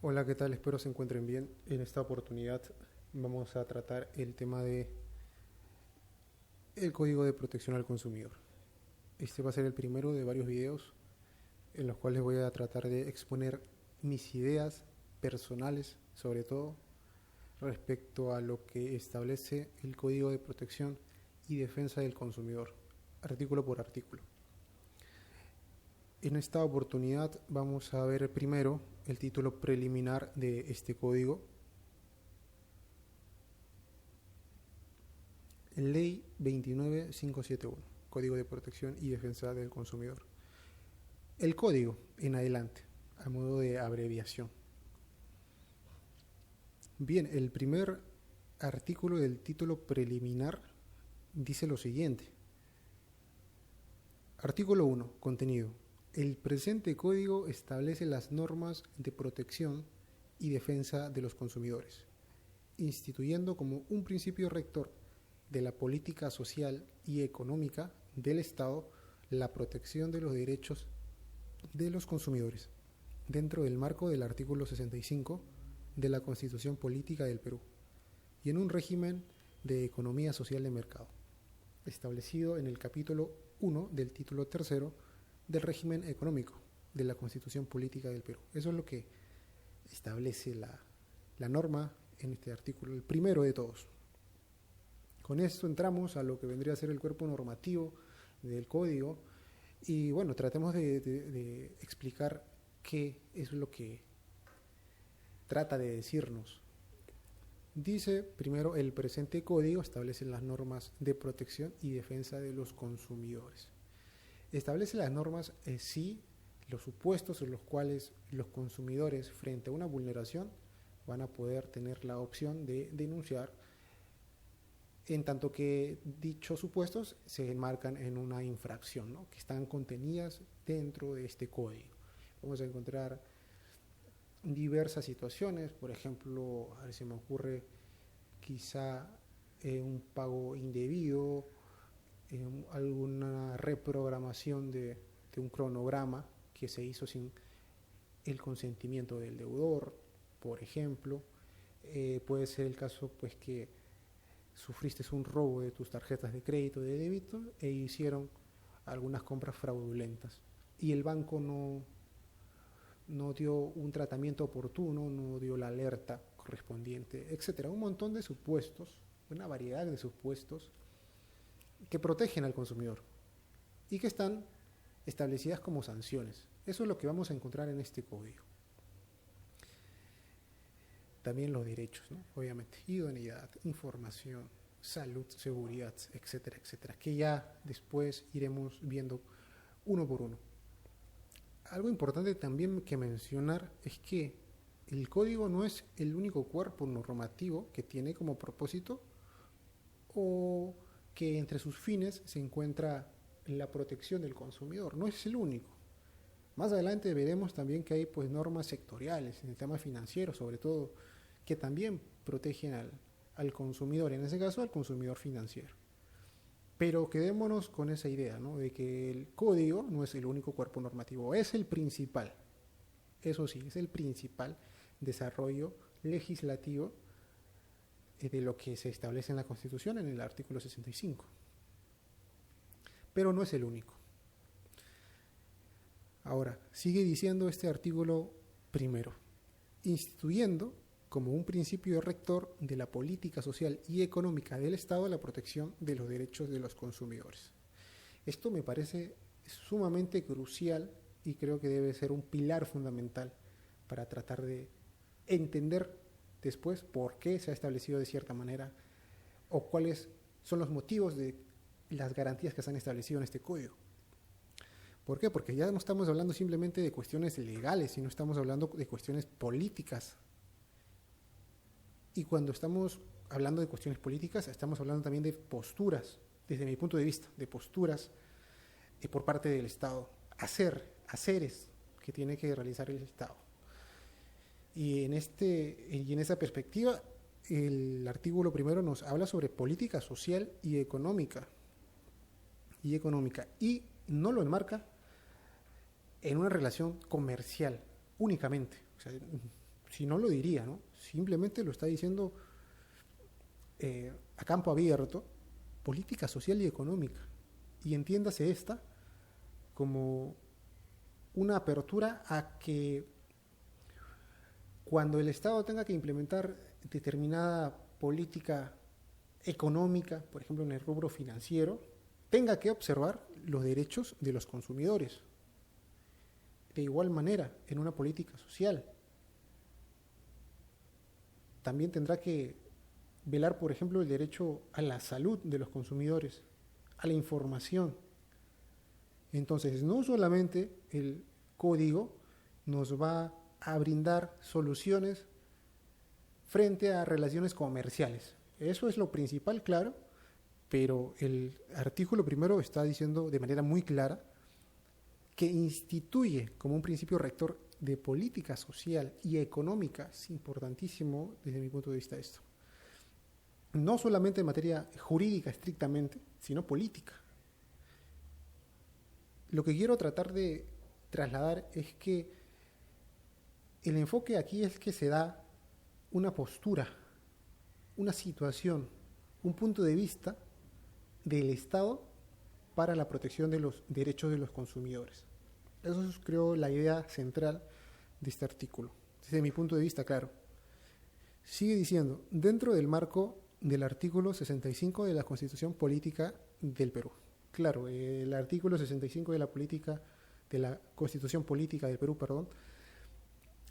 Hola, ¿qué tal? Espero se encuentren bien. En esta oportunidad vamos a tratar el tema de el Código de Protección al Consumidor. Este va a ser el primero de varios videos en los cuales voy a tratar de exponer mis ideas personales, sobre todo respecto a lo que establece el Código de Protección y Defensa del Consumidor, artículo por artículo. En esta oportunidad vamos a ver primero el título preliminar de este código. Ley 29571, Código de Protección y Defensa del Consumidor. El código en adelante, a modo de abreviación. Bien, el primer artículo del título preliminar dice lo siguiente. Artículo 1. Contenido. El presente código establece las normas de protección y defensa de los consumidores, instituyendo como un principio rector de la política social y económica del Estado la protección de los derechos de los consumidores, dentro del marco del artículo 65 de la Constitución Política del Perú, y en un régimen de economía social de mercado, establecido en el capítulo 1 del título 3 del régimen económico de la Constitución Política del Perú. Eso es lo que establece la norma en este artículo, el primero de todos. Con esto entramos a lo que vendría a ser el cuerpo normativo del código y bueno, tratemos de explicar qué es lo que trata de decirnos. Dice primero, el presente código establece las normas de protección y defensa de los consumidores. Establece las normas, sí, los supuestos en los cuales los consumidores frente a una vulneración van a poder tener la opción de denunciar, en tanto que dichos supuestos se enmarcan en una infracción, ¿no?, que están contenidas dentro de este código. Vamos a encontrar diversas situaciones, por ejemplo, a ver si me ocurre quizá un pago indebido, alguna reprogramación de un cronograma que se hizo sin el consentimiento del deudor, por ejemplo. Puede ser el caso pues que sufriste un robo de tus tarjetas de crédito, de débito, e hicieron algunas compras fraudulentas y el banco no dio un tratamiento oportuno, no dio la alerta correspondiente, etcétera. Un montón de supuestos, una variedad de supuestos que protegen al consumidor y que están establecidas como sanciones. Eso es lo que vamos a encontrar en este código. También los derechos, ¿no?, obviamente, idoneidad, información, salud, seguridad, etcétera, etcétera, que ya después iremos viendo uno por uno. Algo importante también que mencionar es que el código no es el único cuerpo normativo que tiene como propósito o que entre sus fines se encuentra la protección del consumidor. No es el único. Más adelante veremos también que hay pues normas sectoriales en el tema financiero, sobre todo, que también protegen al consumidor, en ese caso al consumidor financiero. Pero quedémonos con esa idea, ¿no?, de que el código no es el único cuerpo normativo, es el principal. Eso sí, es el principal desarrollo legislativo de lo que se establece en la Constitución en el artículo 65. Pero no es el único. Ahora, sigue diciendo este artículo primero, instituyendo como un principio rector de la política social y económica del Estado la protección de los derechos de los consumidores. Esto me parece sumamente crucial y creo que debe ser un pilar fundamental para tratar de entender después por qué se ha establecido de cierta manera o cuáles son los motivos de las garantías que se han establecido en este código. ¿Por qué? Porque ya no estamos hablando simplemente de cuestiones legales, sino estamos hablando de cuestiones políticas. Y cuando estamos hablando de cuestiones políticas, estamos hablando también de posturas, desde mi punto de vista, de posturas por parte del Estado, haceres que tiene que realizar el Estado. Y en esa perspectiva, el artículo primero nos habla sobre política social y económica, y no lo enmarca en una relación comercial únicamente. O sea, si no lo diría, ¿no? Simplemente lo está diciendo a campo abierto, política social y económica. Y entiéndase esta como una apertura a que cuando el Estado tenga que implementar determinada política económica, por ejemplo en el rubro financiero, tenga que observar los derechos de los consumidores. De igual manera, en una política social, también tendrá que velar, por ejemplo, el derecho a la salud de los consumidores, a la información. Entonces, no solamente el código nos va a brindar soluciones frente a relaciones comerciales. Eso es lo principal, claro, pero el artículo primero está diciendo de manera muy clara que instituye como un principio rector de política social y económica. Es importantísimo desde mi punto de vista esto. No solamente en materia jurídica estrictamente, sino política. Lo que quiero tratar de trasladar es que el enfoque aquí es que se da una postura, una situación, un punto de vista del Estado para la protección de los derechos de los consumidores. Eso es, creo, la idea central de este artículo. Desde mi punto de vista, claro. Sigue diciendo, dentro del marco del artículo 65 de la Constitución Política del Perú. Claro, el artículo 65 de la Constitución Política del Perú,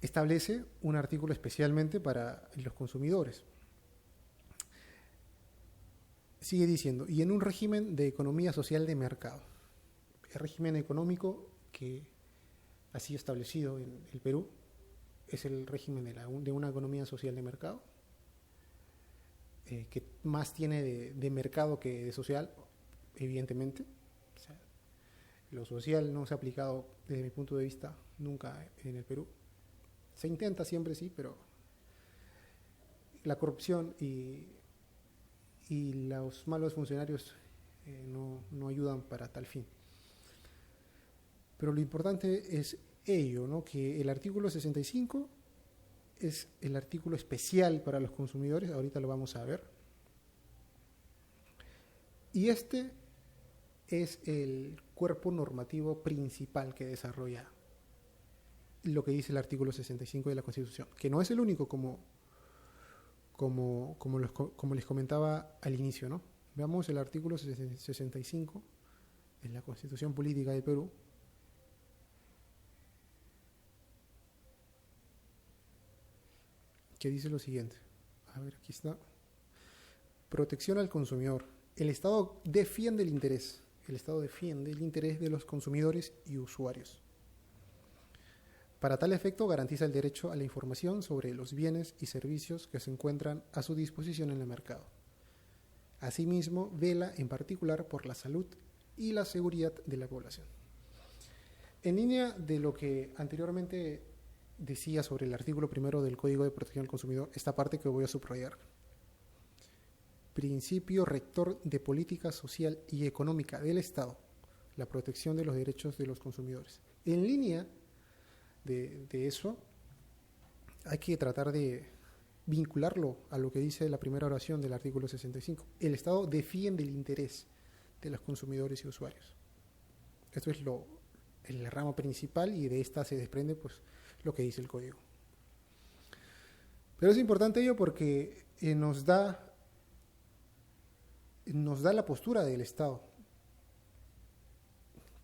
establece un artículo especialmente para los consumidores. Sigue diciendo, y en un régimen de economía social de mercado. El régimen económico que ha sido establecido en el Perú es el régimen de una economía social de mercado, que más tiene de mercado que de social, evidentemente. O sea, lo social no se ha aplicado, desde mi punto de vista, nunca en el Perú. Se intenta siempre, sí, pero la corrupción y los malos funcionarios no ayudan para tal fin. Pero lo importante es ello, ¿no? Que el artículo 65 es el artículo especial para los consumidores, ahorita lo vamos a ver. Y este es el cuerpo normativo principal que desarrolla lo que dice el artículo 65 de la Constitución, que no es el único como les comentaba al inicio, ¿no? Veamos el artículo 65 de la Constitución Política del Perú. Que dice lo siguiente. A ver, aquí está. Protección al consumidor. El Estado defiende el interés de los consumidores y usuarios. Para tal efecto, garantiza el derecho a la información sobre los bienes y servicios que se encuentran a su disposición en el mercado. Asimismo, vela en particular por la salud y la seguridad de la población. En línea de lo que anteriormente decía sobre el artículo primero del Código de Protección al Consumidor, esta parte que voy a subrayar. Principio rector de política social y económica del Estado, la protección de los derechos de los consumidores. En línea de eso, hay que tratar de vincularlo a lo que dice la primera oración del artículo 65. El Estado defiende el interés de los consumidores y usuarios. Esto es la rama principal y de esta se desprende pues lo que dice el código. Pero es importante ello porque nos da la postura del Estado.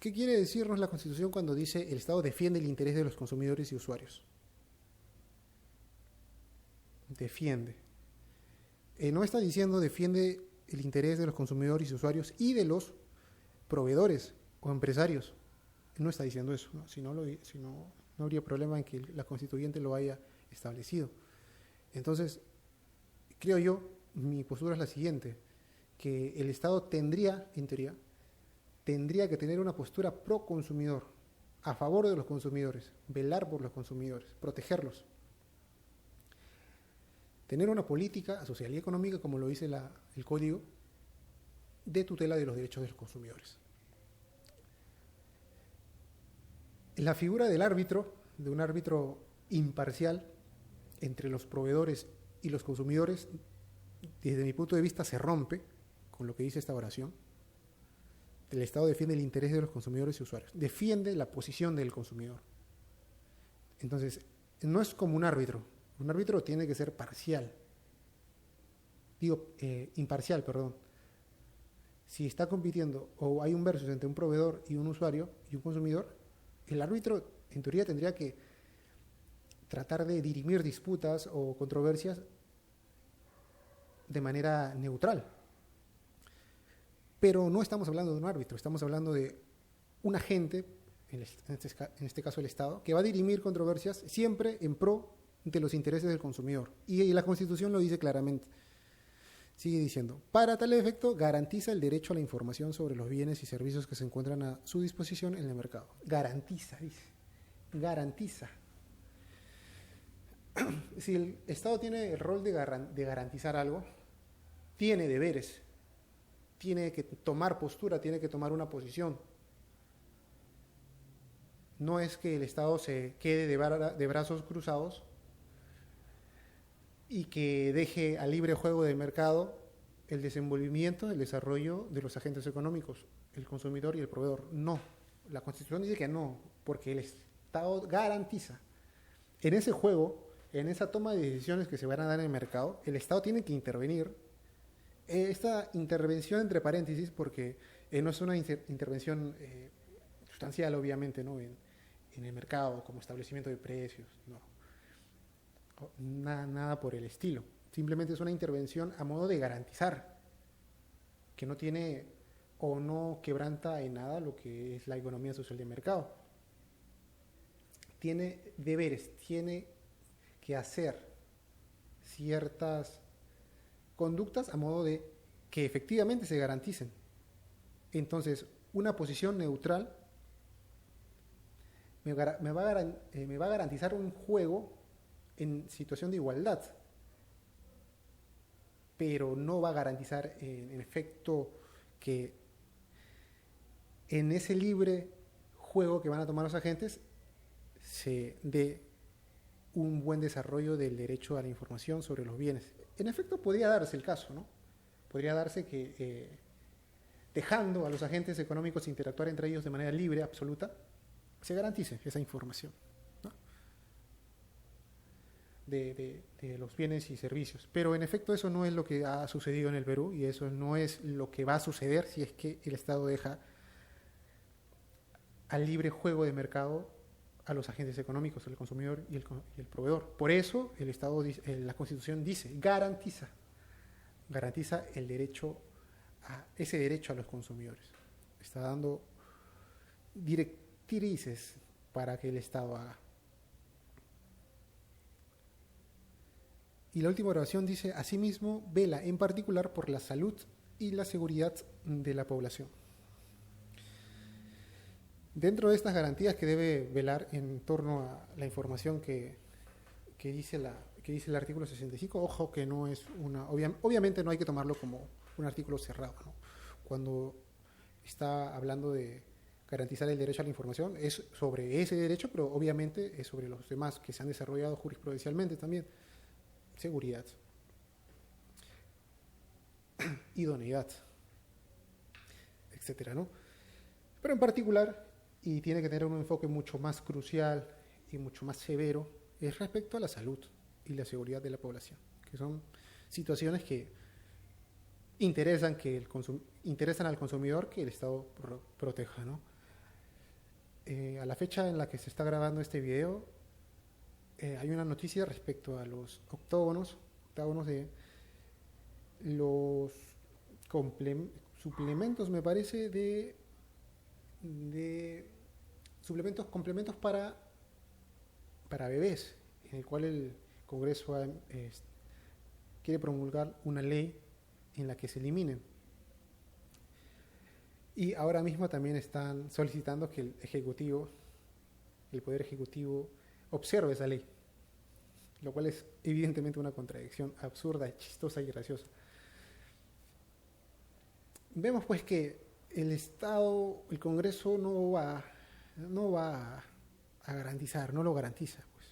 ¿Qué quiere decirnos la Constitución cuando dice el Estado defiende el interés de los consumidores y usuarios? Defiende. No está diciendo defiende el interés de los consumidores y usuarios y de los proveedores o empresarios. No está diciendo eso, ¿no? Si no habría problema en que la constituyente lo haya establecido. Entonces, creo yo, mi postura es la siguiente, que el Estado tendría, en teoría, que tener una postura pro consumidor, a favor de los consumidores, velar por los consumidores, protegerlos. Tener una política social y económica, como lo dice el Código, de tutela de los derechos de los consumidores. La figura del árbitro, de un árbitro imparcial, entre los proveedores y los consumidores, desde mi punto de vista, se rompe con lo que dice esta oración. El Estado defiende el interés de los consumidores y usuarios, defiende la posición del consumidor. Entonces, no es como un árbitro. Un árbitro tiene que ser parcial. Imparcial, perdón. Si está compitiendo o hay un versus entre un proveedor y un usuario y un consumidor, el árbitro en teoría tendría que tratar de dirimir disputas o controversias de manera neutral. Pero no estamos hablando de un árbitro, estamos hablando de un agente, en este caso el Estado, que va a dirimir controversias siempre en pro de los intereses del consumidor. Y la Constitución lo dice claramente. Sigue diciendo, para tal efecto garantiza el derecho a la información sobre los bienes y servicios que se encuentran a su disposición en el mercado. Garantiza, dice. Garantiza. Si el Estado tiene el rol de garantizar algo, tiene deberes, tiene que tomar postura, tiene que tomar una posición. No es que el Estado se quede de brazos cruzados y que deje al libre juego del mercado el desenvolvimiento, el desarrollo de los agentes económicos, el consumidor y el proveedor. No, la Constitución dice que no, porque el Estado garantiza. En ese juego, en esa toma de decisiones que se van a dar en el mercado, el Estado tiene que intervenir. Esta intervención entre paréntesis, porque no es una intervención sustancial, obviamente, ¿no? en el mercado, como establecimiento de precios, no. Nada por el estilo. Simplemente es una intervención a modo de garantizar que no tiene o no quebranta en nada lo que es la economía social de mercado. Tiene deberes, tiene que hacer ciertas conductas a modo de que efectivamente se garanticen. Entonces, una posición neutral me va a garantizar un juego en situación de igualdad, pero no va a garantizar en efecto que en ese libre juego que van a tomar los agentes se dé un buen desarrollo del derecho a la información sobre los bienes. En efecto, podría darse el caso, ¿no? Podría darse que dejando a los agentes económicos interactuar entre ellos de manera libre, absoluta, se garantice esa información, ¿no? de los bienes y servicios. Pero en efecto eso no es lo que ha sucedido en el Perú y eso no es lo que va a suceder si es que el Estado deja al libre juego de mercado a los agentes económicos, el consumidor y el proveedor. Por eso el Estado, la Constitución dice, garantiza el derecho ese derecho a los consumidores. Está dando directrices para que el Estado haga. Y la última oración dice, asimismo, vela en particular por la salud y la seguridad de la población. Dentro de estas garantías que debe velar en torno a la información que dice el artículo 65, ojo que no es obviamente no hay que tomarlo como un artículo cerrado, ¿no? Cuando está hablando de garantizar el derecho a la información, es sobre ese derecho, pero obviamente es sobre los demás que se han desarrollado jurisprudencialmente también. Seguridad, idoneidad, etcétera, ¿no? Pero en particular, y tiene que tener un enfoque mucho más crucial y mucho más severo, es respecto a la salud y la seguridad de la población, que son situaciones que interesan al consumidor que el Estado proteja, ¿no? A la fecha en la que se está grabando este video, hay una noticia respecto a los octógonos de los suplementos, me parece, de complementos para bebés, en el cual el Congreso quiere promulgar una ley en la que se eliminen. Y ahora mismo también están solicitando que el Poder Ejecutivo, observe esa ley, lo cual es evidentemente una contradicción absurda, chistosa y graciosa. Vemos pues que el Estado, el Congreso no va a garantizar, no lo garantiza, pues.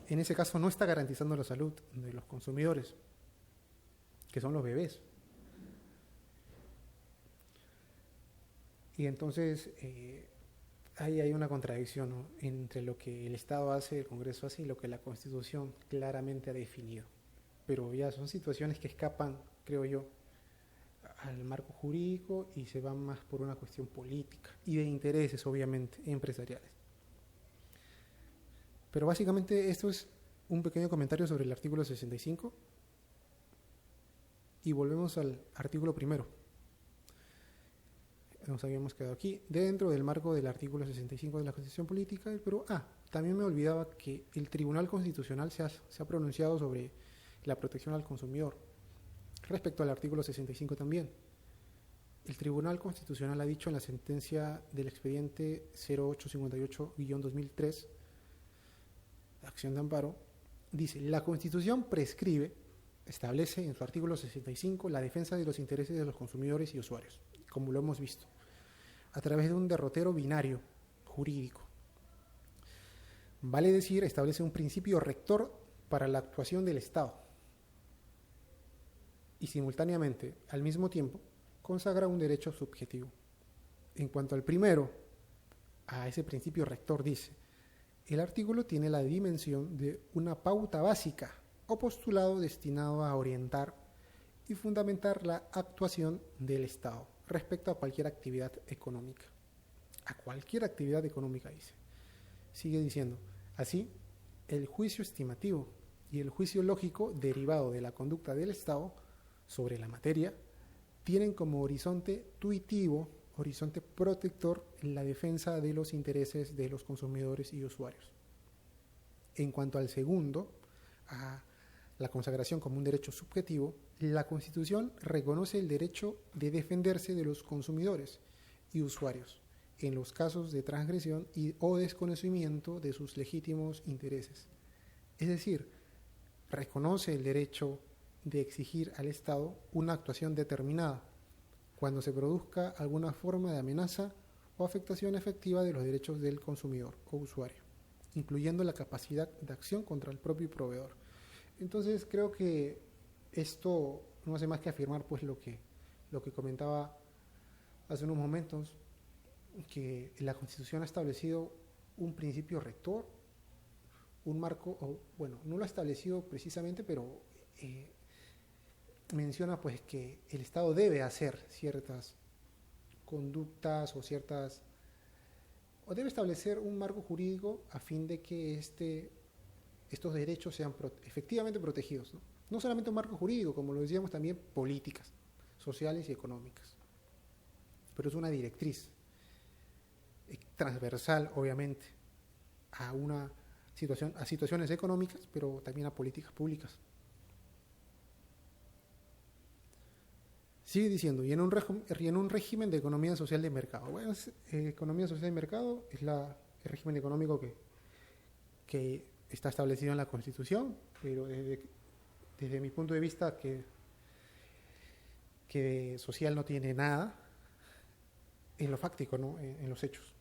en ese caso no está garantizando la salud de los consumidores, que son los bebés. Y entonces ahí hay una contradicción, ¿no?, entre lo que el Estado hace, el Congreso hace y lo que la Constitución claramente ha definido. Pero ya son situaciones que escapan, creo yo, al marco jurídico y se van más por una cuestión política y de intereses, obviamente, empresariales. Pero básicamente esto es un pequeño comentario sobre el artículo 65 y volvemos al artículo primero. Nos habíamos quedado aquí, dentro del marco del artículo 65 de la Constitución Política del Perú. También me olvidaba que el Tribunal Constitucional se ha pronunciado sobre la protección al consumidor. Respecto al artículo 65 también, el Tribunal Constitucional ha dicho en la sentencia del expediente 0858-2003, acción de amparo, dice: la Constitución prescribe, establece en su artículo 65 la defensa de los intereses de los consumidores y usuarios, como lo hemos visto, a través de un derrotero binario jurídico. Vale decir, establece un principio rector para la actuación del Estado y simultáneamente, al mismo tiempo, consagra un derecho subjetivo. En cuanto al primero, a ese principio rector dice: el artículo tiene la dimensión de una pauta básica o postulado destinado a orientar y fundamentar la actuación del Estado respecto a cualquier actividad económica. A cualquier actividad económica, dice. Sigue diciendo: así, el juicio estimativo y el juicio lógico derivado de la conducta del Estado sobre la materia tienen como horizonte tuitivo, horizonte protector, la defensa de los intereses de los consumidores y usuarios. En cuanto al segundo, a la consagración como un derecho subjetivo, la Constitución reconoce el derecho de defenderse de los consumidores y usuarios en los casos de transgresión o desconocimiento de sus legítimos intereses. Es decir, reconoce el derecho de exigir al Estado una actuación determinada cuando se produzca alguna forma de amenaza o afectación efectiva de los derechos del consumidor o usuario, incluyendo la capacidad de acción contra el propio proveedor. Entonces creo que esto no hace más que afirmar pues lo que comentaba hace unos momentos, que la Constitución ha establecido un principio rector, un marco, no lo ha establecido precisamente, pero menciona pues que el Estado debe hacer ciertas conductas o debe establecer un marco jurídico a fin de que estos derechos sean efectivamente protegidos, ¿no? No solamente un marco jurídico, como lo decíamos, también políticas, sociales y económicas. Pero es una directriz transversal, obviamente, a situaciones económicas, pero también a políticas públicas. Sigue diciendo: y en un régimen de economía social de mercado. Bueno, economía social de mercado es el régimen económico que está establecido en la Constitución, pero desde mi punto de vista que social no tiene nada en lo fáctico, ¿no?, en los hechos.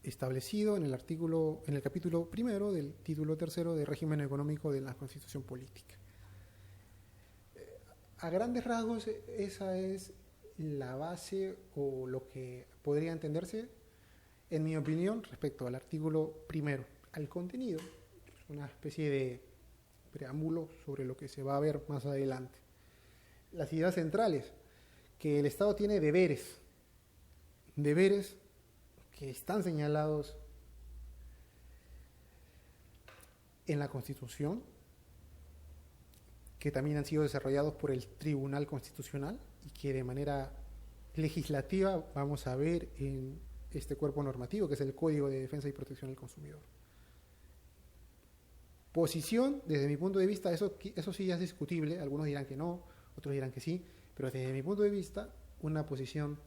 Establecido en el capítulo primero del título tercero del régimen económico de la Constitución Política. A grandes rasgos, esa es la base o lo que podría entenderse, en mi opinión, respecto al artículo primero. Al contenido, una especie de preámbulo sobre lo que se va a ver más adelante. Las ideas centrales: que el Estado tiene deberes que están señalados en la Constitución, que también han sido desarrollados por el Tribunal Constitucional y que de manera legislativa vamos a ver en este cuerpo normativo, que es el Código de Defensa y Protección del Consumidor. Posición, desde mi punto de vista, eso sí ya es discutible, algunos dirán que no, otros dirán que sí, pero desde mi punto de vista, una posición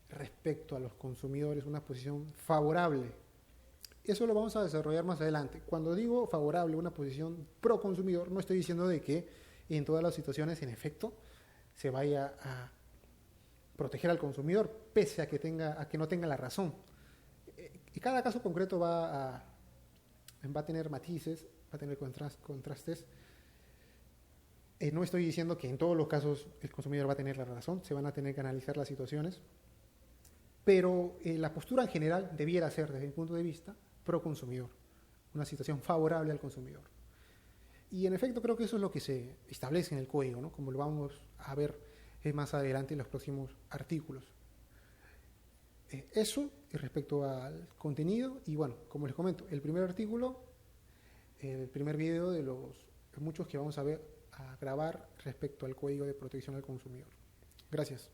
respecto a los consumidores, una posición favorable. Eso lo vamos a desarrollar más adelante. Cuando digo favorable, una posición pro consumidor, no estoy diciendo de que en todas las situaciones, en efecto, se vaya a proteger al consumidor, pese a que no tenga la razón. Y cada caso concreto va va a tener matices, va a tener contrastes. No estoy diciendo que en todos los casos el consumidor va a tener la razón, se van a tener que analizar las situaciones, pero la postura en general debiera ser, desde mi punto de vista, pro consumidor, una situación favorable al consumidor. Y en efecto creo que eso es lo que se establece en el código, ¿no? Como lo vamos a ver más adelante en los próximos artículos. Eso respecto al contenido. Y bueno, como les comento, el primer artículo, el primer video de los muchos que vamos a grabar respecto al Código de Protección al Consumidor. Gracias.